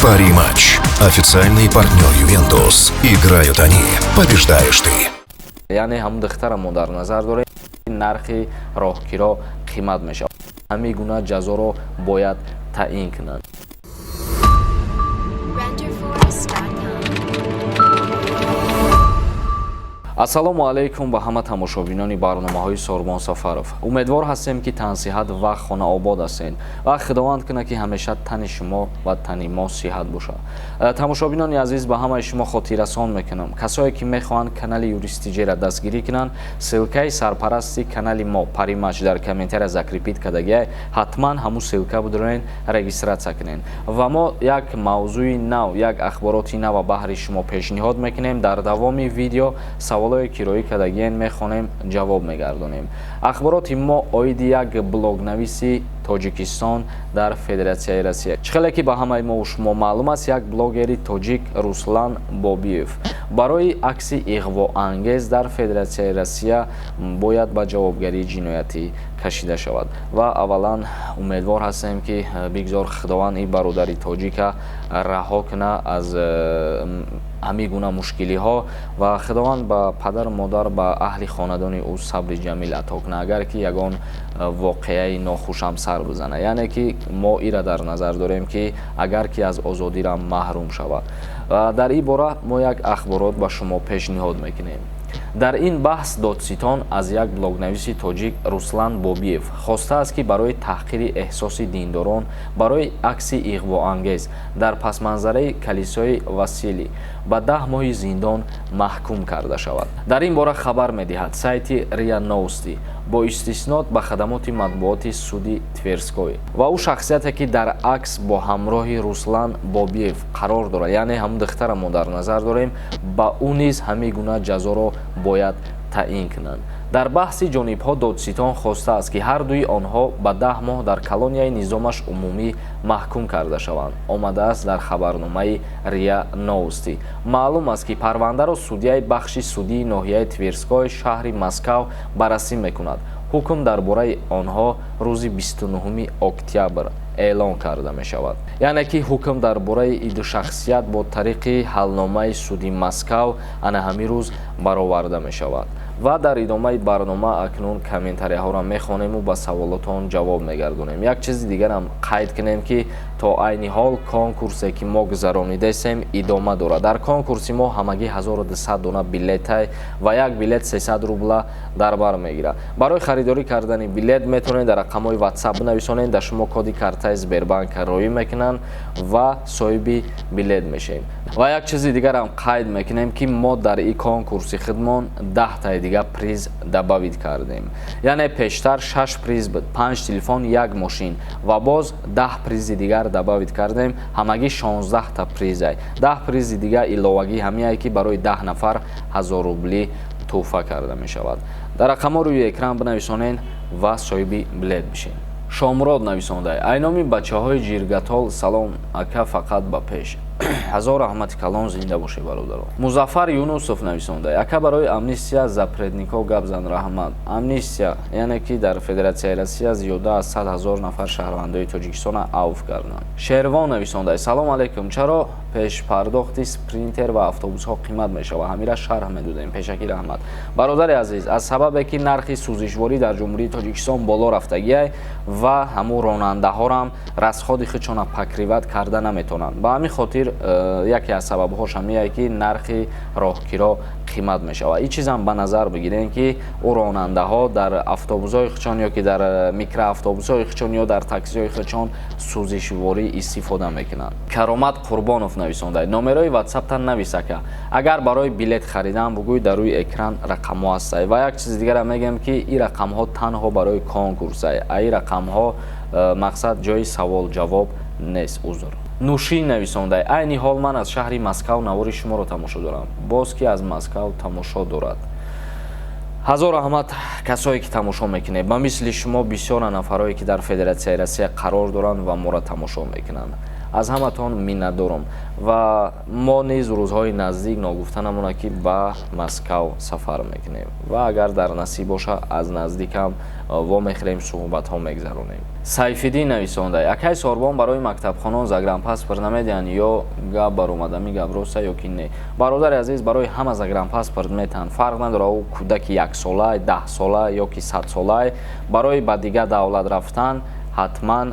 Пари-матч. Официальный партнер Ювентус. Играют они. Побеждаешь ты. یعنی همون دختر ما در نظر داریم نرخی راهگیرا قیمت میشه همه گونه جزا رو باید تعیین کنند ассалому алайкум ба ҳама тамошобинони барномаҳои Сорбон Сафаров. Умедвор ҳастем ки тансиҳат ва хонаобод ҳастед ва худованд куна ки ҳамеша тани шумо ва тани мо сиҳат бошад. Тамошобинони азиз, ба ҳамаи шумо хотиррасон мекунам. Касое ки мехоҳанд канали Юристиҷера дастгирӣ кунанд, силкаи сарпарасти канали мо Пари-матч дар комментария закрепит кардагиай, ҳатман ҳамун силка будорен регистратсия кунен. Ва мо як мавзӯи нав, як ахбороти нав ба баҳри шумо пешниҳод мекунем. Дар давоми видео саволои кироӣ кардагиен мехонем ҷавоб мегардонем. Ахбороти мо оиди як блогнависи Тоҷикистон дар Федератсияи Россия. Чхеле ки ба ҳамаи мо шумо маълум аст, як блогери тоҷик Руслан Бобиев барои акси иғвоангез дар Федератсияи Россия бояд ба ҷавобгарии ҷиноятӣ кашида шавад. Ва аввалан умедвор ҳастем ки бигзор худованд ин бародари тоҷика раҳо куна аз ҳамин гуна мушкилиҳо ва худованд ба падару модар ба аҳли хонадони ӯ сабри ҷамил ато куна, агар ки ягон воқеаи нохушам сар бизана. Яъне ки мо ира дар назар дорем ки агар ки аз озодира маҳрум шавад. Дар ин бора мо як ахборот ба шумо пешниҳод мекунем. Дар ин баҳс додситон аз як блогнависи тоҷик Руслан Бобиев хостааст ки барои таҳқири эҳсоси диндорон барои акси иғвоангез дар пасманзараи калисои Василий ба 10 моҳи зиндон маҳкум карда шавад. Дар ин бора хабар медиҳад сайти РИА Новости бо истиснот ба хадамоти матбуоти суди Тверской. Ва ӯ шахсияте ки дар акс бо ҳамроҳи Руслан Бобиев қарор дорад, яъне ҳамун духтара мо дар назар дорем, ба ӯ низ ҳамин гуна ҷазоро бояд таъин кунанд. Дар баҳси ҷонибҳо додситон хостааст ки ҳар дуи онҳо ба 10 моҳ дар колонияи низомаш умумӣ маҳкум карда шаванд. Омадааст дар хабарномаи РИА Новости. Маълум аст ки парвандаро судяи бахши судии ноҳияи Тверской шаҳри Москав баррасӣ мекунад. ҳукм дар бораи онҳо рӯзи 29 октябр эълон карда мешавад. Яъне ки ҳукм дар бораи ин ду шахсият бо тариқи ҳалномаи суди Москав ана ҳамин рӯз бароварда мешавад. Ва дар идомаи барнома акнун комментарияҳоро мехонему ба саволотон ҷавоб мегардонем. Як чизи дигарам қайд кунем ки то айни ҳол конкурсе ки мо гузаронидасем идома дорад. Дар конкурси мо ҳамагӣ 1200 дона билетай ва як билет 300 рубла дар бар мегирад. Барои харидорӣ кардани билет метавонед дар рақамҳои WhatsApp нависонед, дар шумо коди картаи Сбербанк роӣ мекунанд ва соҳиби билет мешавед. Ва як чизи дигарам қайд мекунем ки мо дар ин конкурси худмон 10 таи дигар приз дабавид кардем. Яъне пештар 6 приз буд, 5 телефон, 1 мошин ва боз 10 призи дигар дабавид кардем. ҳамагӣ 16 та призай. 10 призи дигар иловагӣ ҳамияе ки барои 10 нафар 1000 рубли тӯҳфа карда мешавад. Дар рақамҳо рӯи экран бинависонед ва соҳиби билет бишед. Шомурод нависондай: айноми бачаҳои ҷиргатол салом ака, фақат ба пеш. ҳазор раҳмати калон, зинда бошед бародаро. Музаффар Юнусов нависондай: ака, барои амнистия запретников гап зан, раҳмат. Амнистия яъне ки дар Федератсияи Россия зиёда аз 100 000 нафар шаҳрвандои Тоҷикистона авф карданд. Шервон нависондай: салом алейкум, чаро пешпардохти спринтер ва автобусҳо қимат мешавад? ҳамира шарҳ медодем. Пешакӣ раҳмат. Бародари азиз, аз сабабе ки нархи сӯзишворӣ дар ҷумҳурии Тоҷикистон боло рафтагиай ва ҳамун ронандаҳорам расходи худшона пакриват карда наметавонанд. Ба ҳамин хотир яке аз сабабҳош ҳамияе ки нархи роҳгиро қимат мешавад. ин чизам ба назар бигирем ки ӯ ронандаҳо дар автобусҳои худшон ё ки дар микроавтобусҳои худшон ё дар таксиҳои худшон сӯзишворӣ истифода мекунанд. Каромат Қурбонов нависондай: номерои WhatsApp-тан навис ака. Агар барои билет харидан бугӯй дар рӯи экран рақамҳо ҳастай. Ва як чизи дигарам мегем ки ин рақамҳо танҳо барои конкурсай. Ин рақамҳо мақсад ҷои савол ҷавоб нест. узр. Нушин нависондай: айни ҳол ман аз шаҳри Москав навори шуморо тамошо дорам. Боз ки аз Москав тамошо дорад. ҳазор раҳмат касое ки тамошо мекунед. ба мисли шумо бисёр нафарое ки дар Федератсияи Россия қарор доранд ва моро тамошо мекунанд. аз ҳаматон миннатдорам ва мо низ рӯзҳои наздик ногуфта намона ки ба Москав сафар мекунем ва агар дар насиб боша аз наздикам вомехӯрем суҳбатҳо мегзаронем. Сайфиддин нависонда якай сорбон барои мактабхонон загранпаспорт намедиҳанд ё гап баромадами гап-роста ё ки не. Бародари азиз, барои ҳама загранпаспорт метаҳанд, фарқ надорад ӯ кӯдаки 1 сола, 10 сола ё ки 100 сола. Барои ба дигар давлат рафтан ҳатман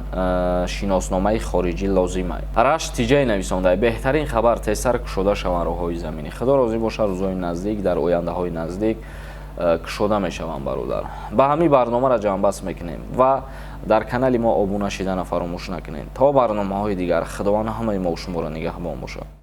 шиносномаи хориҷӣ лозим аст. Рашт Тиҷаи нависонда беҳтарин хабар тезтар кушода шаванд роҳҳои заминӣ. Худо розӣ боша рӯзҳои наздик дар ояндаҳои наздик кушода мешаванд бародар. Ба ҳамин барномаро ҷамъбаст мекунем ва дар канали мо обуна шиданро фаромӯш накунед. То барномаҳои дигар, худованд ҳамаи мо шуморо нигаҳбон бошад.